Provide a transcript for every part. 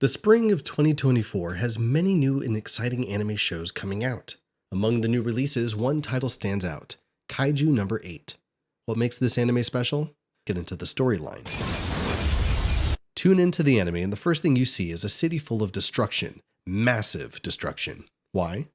The spring of 2024 has many new and exciting anime shows coming out. Among the new releases, one title stands out, Kaiju number 8. What makes this anime special? Get into the storyline. Tune into the anime and the first thing you see is a city full of destruction. Massive destruction. Why?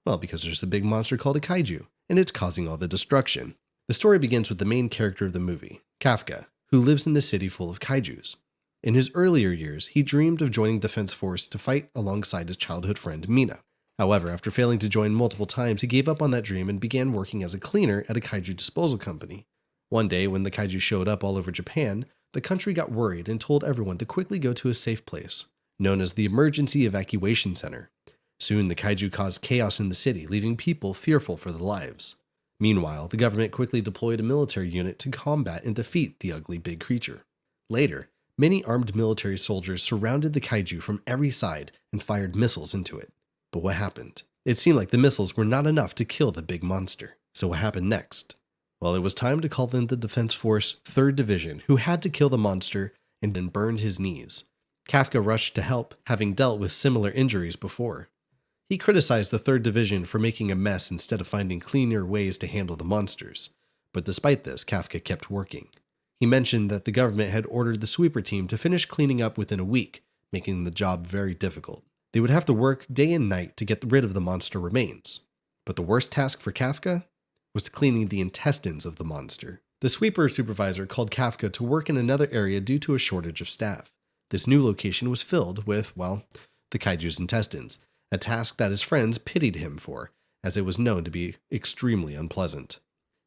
Well, because there's a big monster called a kaiju, and it's causing all the destruction. The story begins with the main character of the movie, Kafka, who lives in the city full of kaijus. In his earlier years, he dreamed of joining Defense Force to fight alongside his childhood friend Mina. However, after failing to join multiple times, he gave up on that dream and began working as a cleaner at a kaiju disposal company. One day, when the kaiju showed up all over Japan, the country got worried and told everyone to quickly go to a safe place, known as the Emergency Evacuation Center. Soon, the kaiju caused chaos in the city, leaving people fearful for their lives. Meanwhile, the government quickly deployed a military unit to combat and defeat the ugly big creature. Later, many armed military soldiers surrounded the kaiju from every side and fired missiles into it. But what happened? It seemed like the missiles were not enough to kill the big monster. So what happened next? Well, it was time to call in the Defense Force 3rd Division, who had to kill the monster and then burned his knees. Kafka rushed to help, having dealt with similar injuries before. He criticized the 3rd Division for making a mess instead of finding cleaner ways to handle the monsters. But despite this, Kafka kept working. He mentioned that the government had ordered the sweeper team to finish cleaning up within a week, making the job very difficult. They would have to work day and night to get rid of the monster remains. But the worst task for Kafka was cleaning the intestines of the monster. The sweeper supervisor called Kafka to work in another area due to a shortage of staff. This new location was filled with, well, the kaiju's intestines, a task that his friends pitied him for, as it was known to be extremely unpleasant.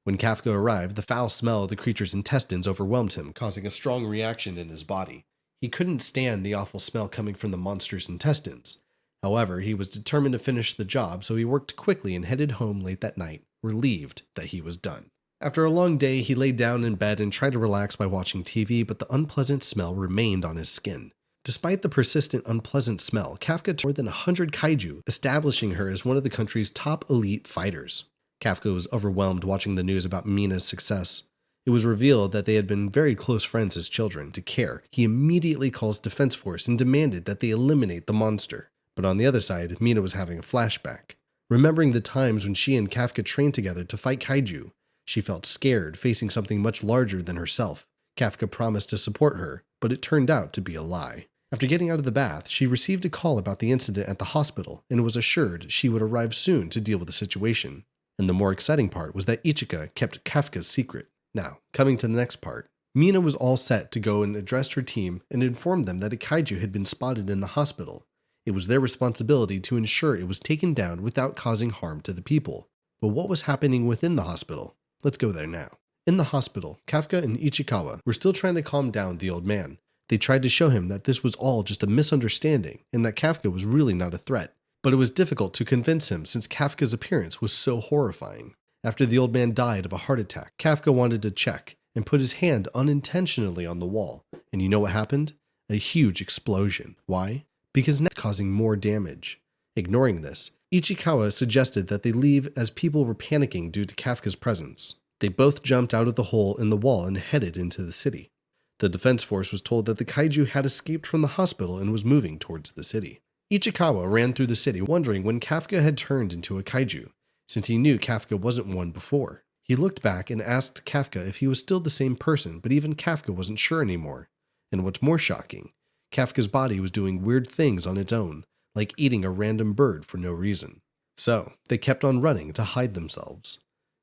When Kafka arrived, the foul smell of the creature's intestines overwhelmed him, causing a strong reaction in his body. He couldn't stand the awful smell coming from the monster's intestines. However, he was determined to finish the job, so he worked quickly and headed home late that night, relieved that he was done. After a long day, he laid down in bed and tried to relax by watching TV, but the unpleasant smell remained on his skin. Despite the persistent unpleasant smell, Kafka took more than 100 kaiju, establishing her as one of the country's top elite fighters. Kafka was overwhelmed watching the news about Mina's success. It was revealed that they had been very close friends as children. To care, he immediately calls Defense Force and demanded that they eliminate the monster. But on the other side, Mina was having a flashback. Remembering the times when she and Kafka trained together to fight kaiju, she felt scared, facing something much larger than herself. Kafka promised to support her, but it turned out to be a lie. After getting out of the bath, she received a call about the incident at the hospital and was assured she would arrive soon to deal with the situation. And the more exciting part was that Ichika kept Kafka's secret. Now, coming to the next part, Mina was all set to go and address her team and inform them that a kaiju had been spotted in the hospital. It was their responsibility to ensure it was taken down without causing harm to the people. But what was happening within the hospital? Let's go there now. In the hospital, Kafka and Ichikawa were still trying to calm down the old man. They tried to show him that this was all just a misunderstanding and that Kafka was really not a threat. But it was difficult to convince him since Kafka's appearance was so horrifying. After the old man died of a heart attack, Kafka wanted to check and put his hand unintentionally on the wall. And you know what happened? A huge explosion. Why? Because now causing more damage. Ignoring this, Ichikawa suggested that they leave as people were panicking due to Kafka's presence. They both jumped out of the hole in the wall and headed into the city. The Defense Force was told that the kaiju had escaped from the hospital and was moving towards the city. Ichikawa ran through the city wondering when Kafka had turned into a kaiju, since he knew Kafka wasn't one before. He looked back and asked Kafka if he was still the same person, but even Kafka wasn't sure anymore. And what's more shocking, Kafka's body was doing weird things on its own, like eating a random bird for no reason. So, they kept on running to hide themselves.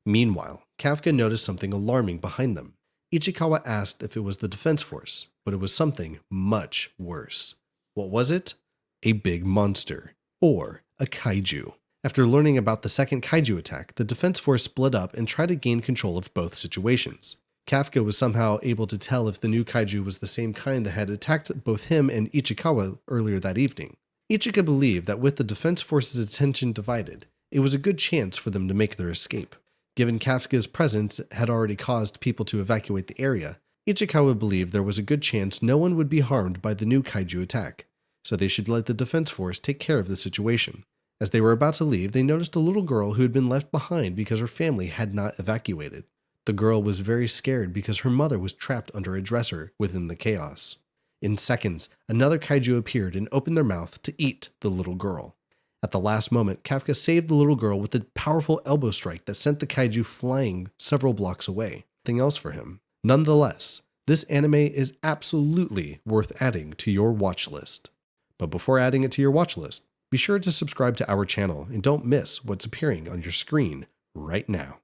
Meanwhile, Kafka noticed something alarming behind them. Ichikawa asked if it was the Defense Force, but it was something much worse. What was it? A big monster, or a kaiju. After learning about the second kaiju attack, the Defense Force split up and tried to gain control of both situations. Kafka was somehow able to tell if the new kaiju was the same kind that had attacked both him and Ichikawa earlier that evening. Ichika believed that with the Defense Force's attention divided, it was a good chance for them to make their escape. Given Kafka's presence had already caused people to evacuate the area, Ichikawa believed there was a good chance no one would be harmed by the new kaiju attack, so they should let the Defense Force take care of the situation. As they were about to leave, they noticed a little girl who had been left behind because her family had not evacuated. The girl was very scared because her mother was trapped under a dresser within the chaos. In seconds, another kaiju appeared and opened their mouth to eat the little girl. At the last moment, Kafka saved the little girl with a powerful elbow strike that sent the kaiju flying several blocks away. Nothing else for him. Nonetheless, this anime is absolutely worth adding to your watch list. But before adding it to your watch list, be sure to subscribe to our channel and don't miss what's appearing on your screen right now.